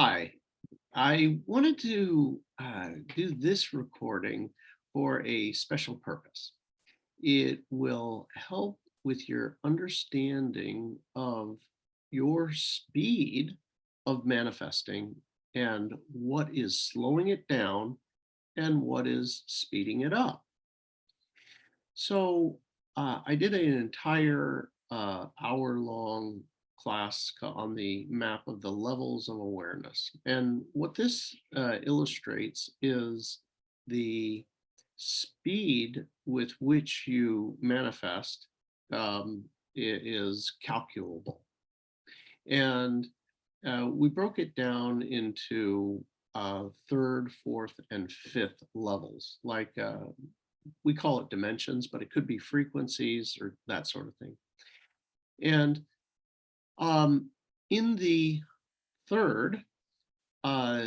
Hi, I wanted to do this recording for a special purpose. It will help with your understanding of your speed of manifesting and what is slowing it down and what is speeding it up. So I did an entire hour-long class on the map of the levels of awareness. And what this illustrates is the speed with which you manifest is calculable. And we broke it down into third, fourth, and fifth levels, like we call it dimensions, but it could be frequencies or that sort of thing. And um, in the third, uh,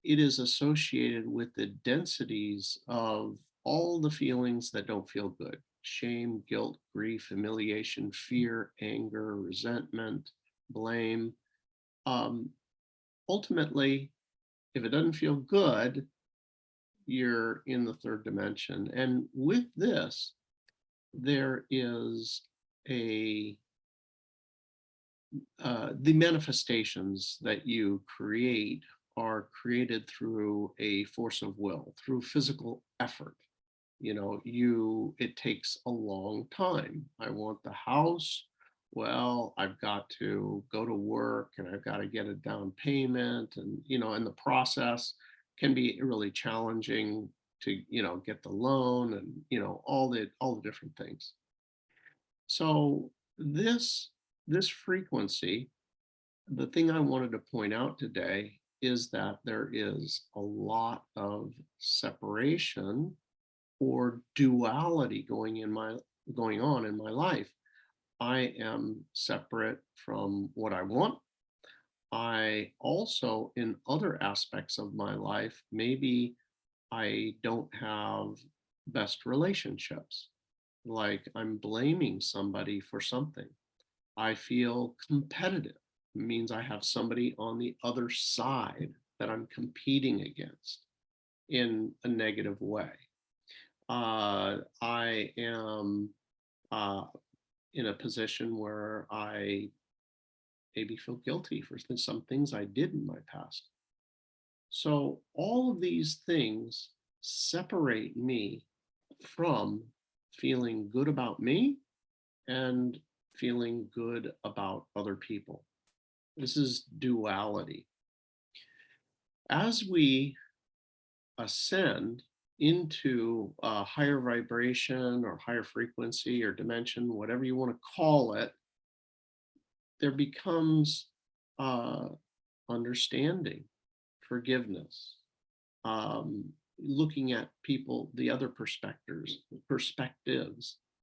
it is associated with the densities of all the feelings that don't feel good: shame, guilt, grief, humiliation, fear, anger, resentment, blame. Um, Ultimately, if it doesn't feel good, you're in the third dimension. And with this, there is a the manifestations that you create are created through a force of will, through physical effort. It takes a long time. I want the house. Well, I've got to go to work and I've got to get a down payment, and the process can be really challenging to, get the loan, and, all the different things. So this frequency, the thing I wanted to point out today is that there is a lot of separation or duality going on in my life. I am separate from what I want. I also, in other aspects of my life, maybe I don't have best relationships. Like I'm blaming somebody for something. I feel competitive. It means I have somebody on the other side that I'm competing against in a negative way. I am uh, in a position where I maybe feel guilty for some things I did in my past. So all of these things separate me from feeling good about me and feeling good about other people. This is duality. As we ascend into a higher vibration or higher frequency or dimension, whatever you want to call it, there becomes uh, understanding, forgiveness, um, looking at people, the other perspectives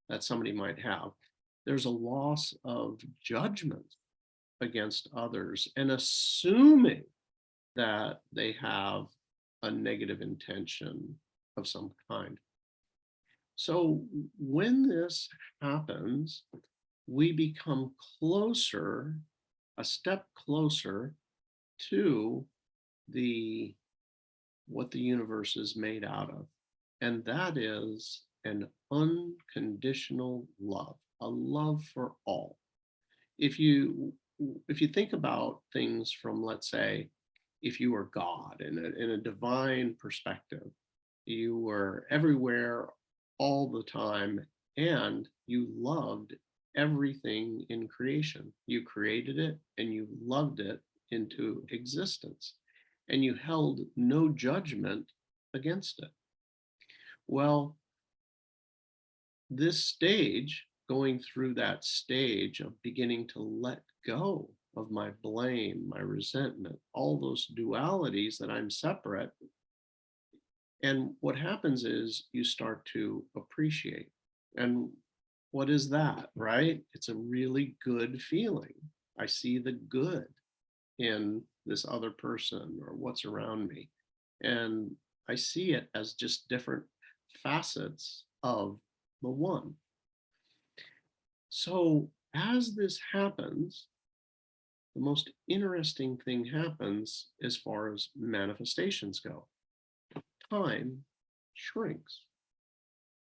that somebody might have. There's a loss of judgment against others and assuming that they have a negative intention of some kind. So when this happens, we become closer, a step closer to the what the universe is made out of. And that is an unconditional love, a love for all. If you if you think about things from, let's say, if you were God in a divine perspective, you were everywhere all the time and you loved everything in creation. You created it and you loved it into existence and you held no judgment against it. Well, this stage, going through that stage of beginning to let go of my blame, my resentment, all those dualities that I'm separate. And what happens is you start to appreciate. And what is that, right? It's a really good feeling. I see the good in this other person or what's around me. And I see it as just different facets of the one. So as this happens, the most interesting thing happens as far as manifestations go. Time shrinks.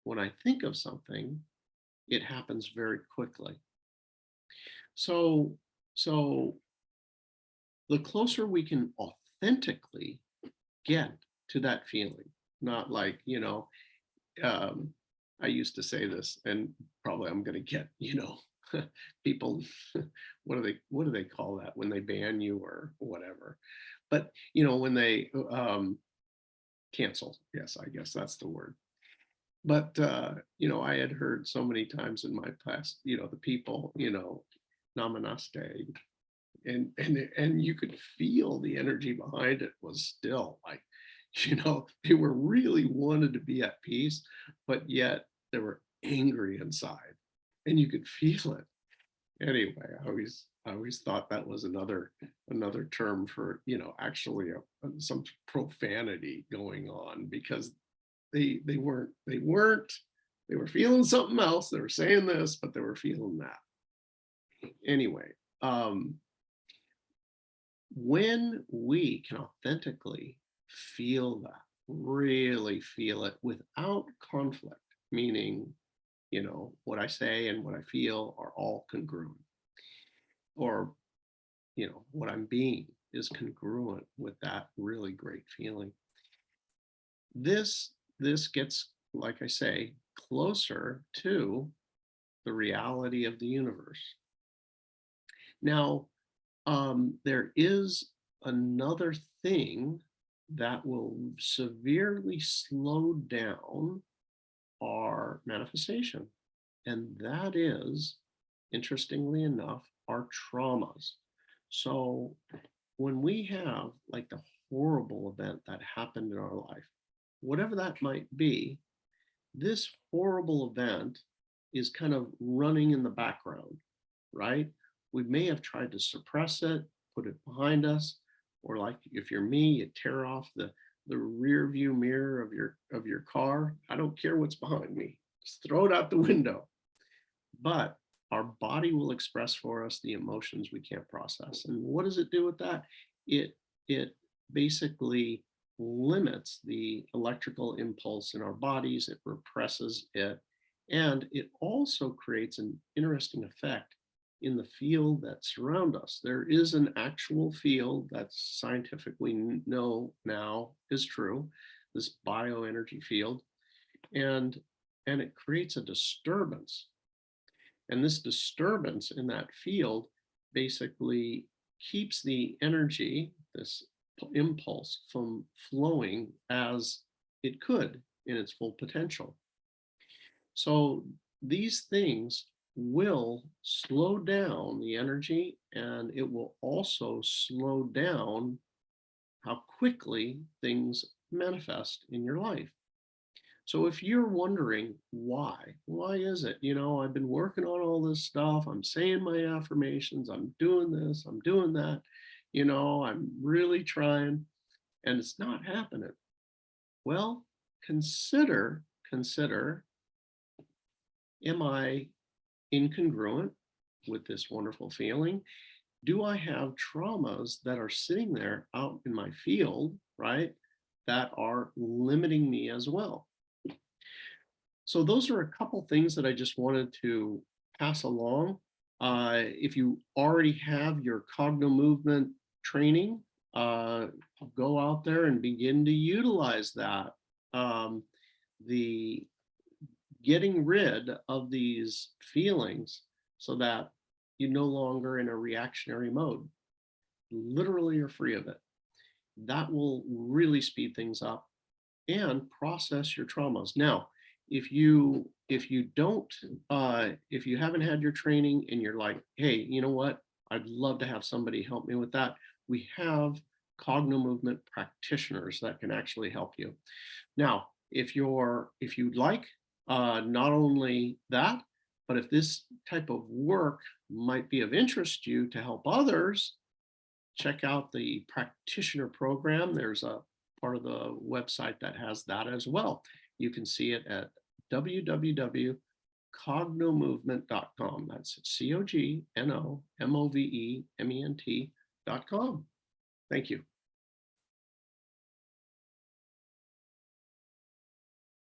When I think of something, it happens very quickly. So, so the closer we can authentically get to that feeling, not like, um, I used to say this, and probably I'm going to get, people, what do they call that when they ban you or whatever? But, when they cancel, yes, I guess that's the word. But, I had heard so many times in my past, the people, namaste, and you could feel the energy behind it was still like, they were really wanted to be at peace, but yet they were angry inside, and you could feel it. Anyway, I always thought that was another term for, actually some profanity going on, because they were feeling something else. They were saying this, but they were feeling that. Anyway, when we can authentically feel that, really feel it without conflict, meaning, what I say and what I feel are all congruent, or, what I'm being is congruent with that really great feeling. This gets, like I say, closer to the reality of the universe. Now, there is another thing that will severely slow down our manifestation, and that is, interestingly enough, our traumas. So when we have like the horrible event that happened in our life, whatever that might be, this horrible event is kind of running in the background, right? We may have tried to suppress it, put it behind us, or like if you're me, you tear off the rear view mirror of your car. I don't care what's behind me. Just throw it out the window. But our body will express for us the emotions we can't process. And what does it do with that? It basically limits the electrical impulse in our bodies, it represses it, and it also creates an interesting effect in the field that surround us. There is an actual field that scientifically know now is true, this bioenergy field, and it creates a disturbance. And this disturbance in that field basically keeps the energy, this impulse, from flowing as it could in its full potential. So these things will slow down the energy, and it will also slow down how quickly things manifest in your life. So if you're wondering why is it, I've been working on all this stuff, I'm saying my affirmations, I'm doing this, I'm doing that, I'm really trying, and it's not happening. Well, consider, am I incongruent with this wonderful feeling? Do I have traumas that are sitting there out in my field, right, that are limiting me as well? So those are a couple things that I just wanted to pass along. If you already have your Cognomovement training, go out there and begin to utilize that. The getting rid of these feelings so that you're no longer in a reactionary mode. Literally, you're free of it. That will really speed things up and process your traumas. Now, if you don't, if you haven't had your training and you're like, hey, you know what, I'd love to have somebody help me with that, we have Cognomovement practitioners that can actually help you. Now, if you'd like, not only that, but if this type of work might be of interest to you to help others, check out the practitioner program. There's a part of the website that has that as well. You can see it at www.cognomovement, cognomovement.com. That's COGNOMOVEMENT.com. Thank you.